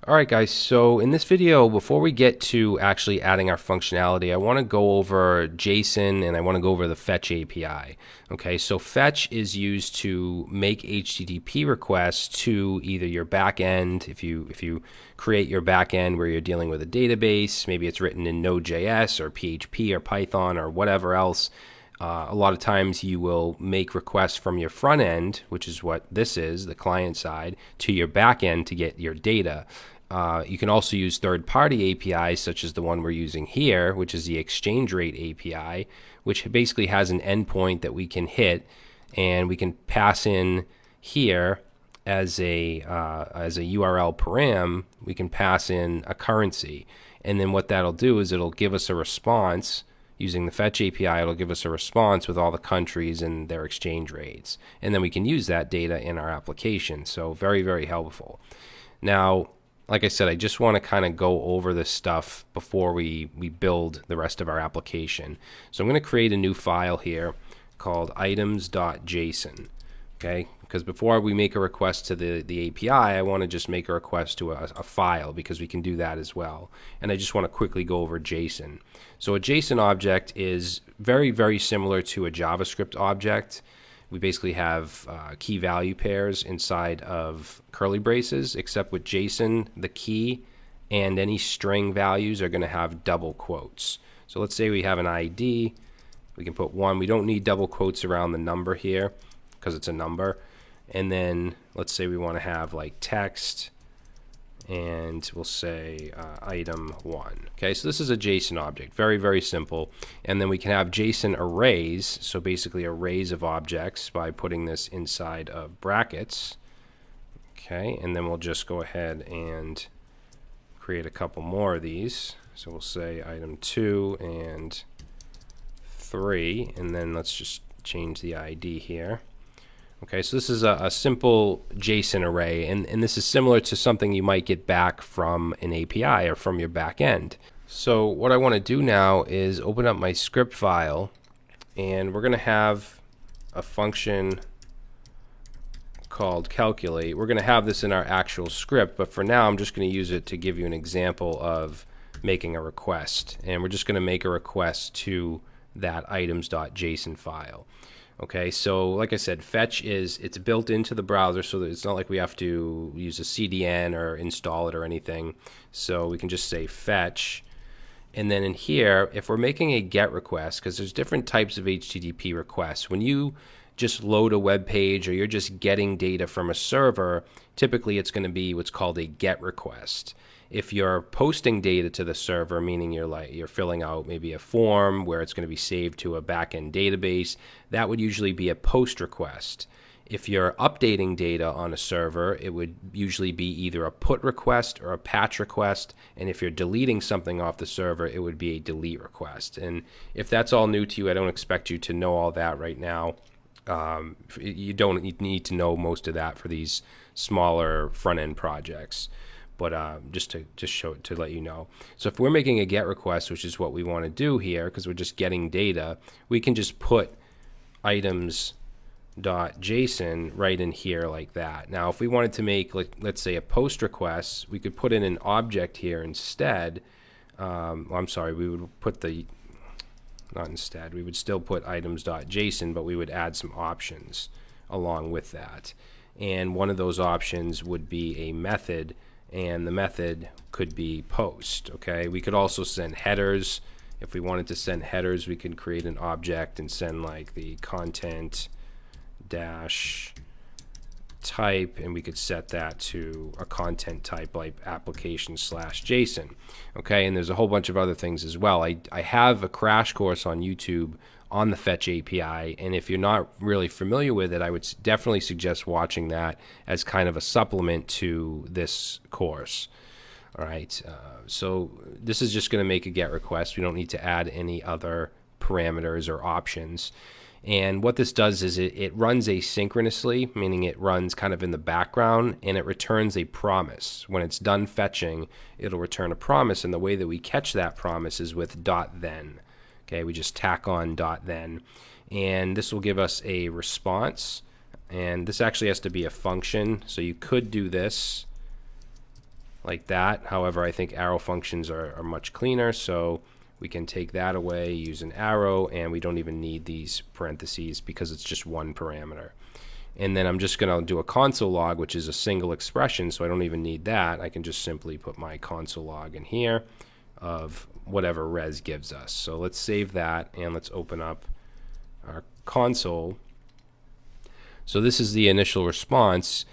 Alright guys, so in this video, before we get to actually adding our functionality, I want to go over JSON and I want to go over the Fetch API. Okay, so Fetch is used to make HTTP requests to either your backend, if you create your backend where you're dealing with a database, maybe it's written in Node.js or PHP or Python or whatever else. A lot of times you will make requests from your front end, which is what this is, the client side, to your back end to get your data. You can also use third-party APIs such as the one we're using here, which is the exchange rate API, which basically has an endpoint that we can hit, and we can pass in here as a URL param. We can pass in a currency, and then what that'll do is it'll give us a response. Using the Fetch API, it'll give us a response with all the countries and their exchange rates. And then we can use that data in our application. So very, very helpful. Now, like I said, I just want to kind of go over this stuff before we build the rest of our application. So I'm going to create a new file here called items.json. Okay, because before we make a request to the API, I want to just make a request to a file because we can do that as well. And I just want to quickly go over JSON. So a JSON object is very, very similar to a JavaScript object. We basically have key value pairs inside of curly braces, except with JSON, the key and any string values are going to have double quotes. So let's say we have an ID. We can put 1. We don't need double quotes around the number here, because it's a number. And then let's say we want to have like text, and we'll say item 1. Okay, so this is a JSON object, very, very simple. And then we can have JSON arrays, so basically arrays of objects by putting this inside of brackets. Okay, and then we'll just go ahead and create a couple more of these. So we'll say item 2 and 3, and then let's just change the ID here. Okay, so this is a simple JSON array, and this is similar to something you might get back from an API or from your back end. So what I want to do now is open up my script file, and we're going to have a function called calculate. We're going to have this in our actual script, but for now I'm just going to use it to give you an example of making a request. And we're just going to make a request to that items.json file. Okay, so like I said, Fetch it's built into the browser, so that it's not like we have to use a CDN or install it or anything. So we can just say Fetch, and then in here, if we're making a GET request, because there's different types of HTTP requests. When you just load a web page or you're just getting data from a server, typically it's going to be what's called a GET request. If you're posting data to the server, meaning you're filling out maybe a form where it's going to be saved to a backend database, that would usually be a POST request. If you're updating data on a server, it would usually be either a PUT request or a PATCH request. And if you're deleting something off the server, it would be a DELETE request. And if that's all new to you, I don't expect you to know all that right now. You don't need to know most of that for these smaller front-end projects. But just to let you know. So if we're making a GET request, which is what we want to do here, because we're just getting data, we can just put items.json right in here like that. Now, if we wanted to make, like, let's say, a POST request, we could put in an object here instead. I'm sorry, we would put not instead, we would still put items.json, but we would add some options along with that. And one of those options would be a method, and the method could be post. Okay, we could also send headers. If we wanted to send headers, we could create an object and send like the content dash type, and we could set that to a content type like application/JSON. Okay, and there's a whole bunch of other things as well. I have a crash course on YouTube on the Fetch API, and if you're not really familiar with it, I would definitely suggest watching that as kind of a supplement to this course. All right, so this is just going to make a GET request. We don't need to add any other parameters or options. And what this does is it runs asynchronously, meaning it runs kind of in the background, and it returns a promise. When it's done fetching, it'll return a promise, and the way that we catch that promise is with .then. Okay, we just tack on .then, and this will give us a response. And this actually has to be a function, so you could do this like that. However, I think arrow functions are much cleaner, so we can take that away, use an arrow, and we don't even need these parentheses because it's just one parameter. And then I'm just going to do a console log, which is a single expression, so I don't even need that. I can just simply put my console log in here of whatever res gives us. So let's save that, and let's open up our console. So this is the initial response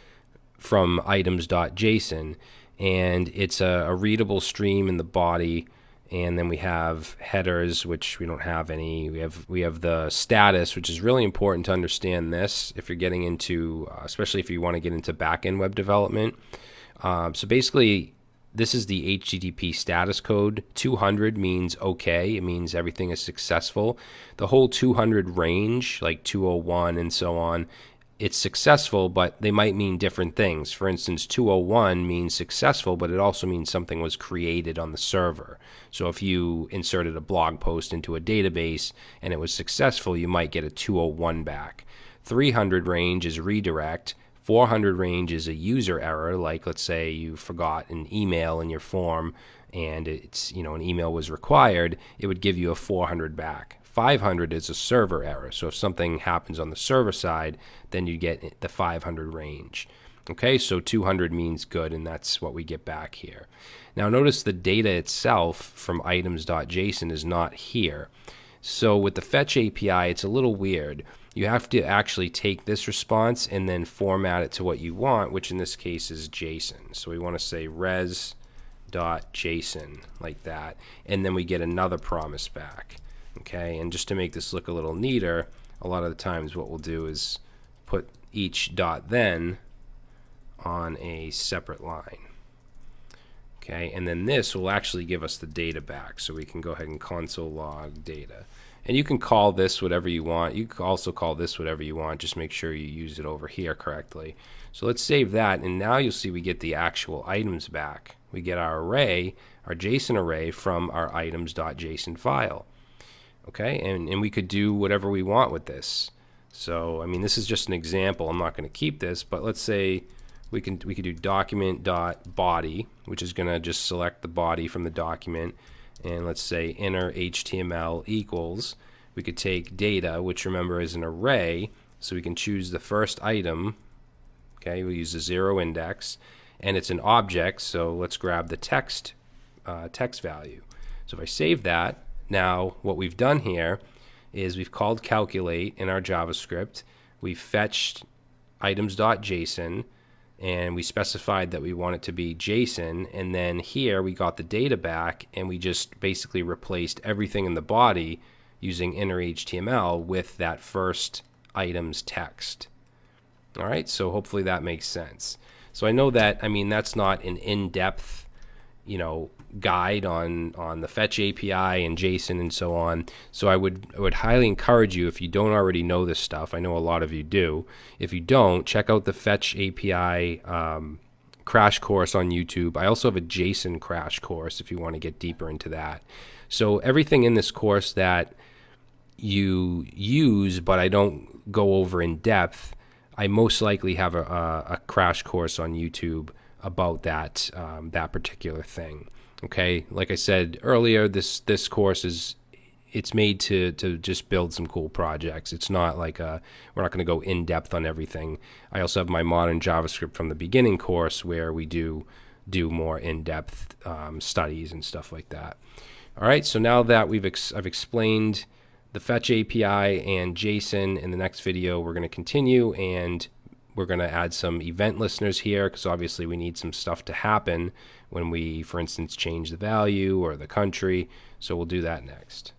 from items.json, and it's a readable stream in the body. And then we have headers, which we don't have any. We have the status, which is really important to understand this if you're getting into, especially if you want to get into back-end web development. So basically, this is the HTTP status code. 200 means okay. It means everything is successful. The whole 200 range, like 201 and so on, it's successful, but they might mean different things. For instance, 201 means successful, but it also means something was created on the server. So if you inserted a blog post into a database and it was successful, you might get a 201 back. 300 range is redirect. 400 range is a user error, like let's say you forgot an email in your form and it's, an email was required, it would give you a 400 back. 500 is a server error. So if something happens on the server side, then you get the 500 range. Okay, so 200 means good, and that's what we get back here. Now notice the data itself from items.json is not here. So with the fetch API, it's a little weird. You have to actually take this response and then format it to what you want, which in this case is JSON. So we want to say res.json like that, and then we get another promise back. Okay, and just to make this look a little neater, a lot of the times what we'll do is put each dot then on a separate line. Okay, and then this will actually give us the data back, so we can go ahead and console log data. And you can call this whatever you want. You can also call this whatever you want. Just make sure you use it over here correctly. So let's save that, and now you'll see we get the actual items back. We get our array, our JSON array from our items.json file. Okay, and we could do whatever we want with this. So I mean, this is just an example. I'm not going to keep this, but let's say we could do document.body, which is going to just select the body from the document, and let's say inner HTML equals. We could take data, which remember is an array, so we can choose the first item. Okay, we'll use the 0 index, and it's an object. So let's grab the text value. So if I save that. Now, what we've done here is we've called calculate in our JavaScript. We've fetched items.json, and we specified that we want it to be JSON. And then here we got the data back, and we just basically replaced everything in the body using inner HTML with that first item's text. All right, so hopefully that makes sense. So I know that, I mean, that's not an in-depth guide on the fetch API and JSON and so on. So I would highly encourage you, if you don't already know this stuff, I know a lot of you do. If you don't, check out the fetch API crash course on YouTube. I also have a JSON crash course if you want to get deeper into that. So everything in this course that you use, but I don't go over in depth, I most likely have a crash course on YouTube about that particular thing. Okay, like I said earlier, this course it's made to just build some cool projects. It's not like we're not going to go in depth on everything. I also have my modern JavaScript from the beginning course where we do more in depth studies and stuff like that. All right, so now that I've explained the fetch API and JSON, in the next video we're going to continue, and we're going to add some event listeners here because obviously we need some stuff to happen when we, for instance, change the value or the country. So we'll do that next.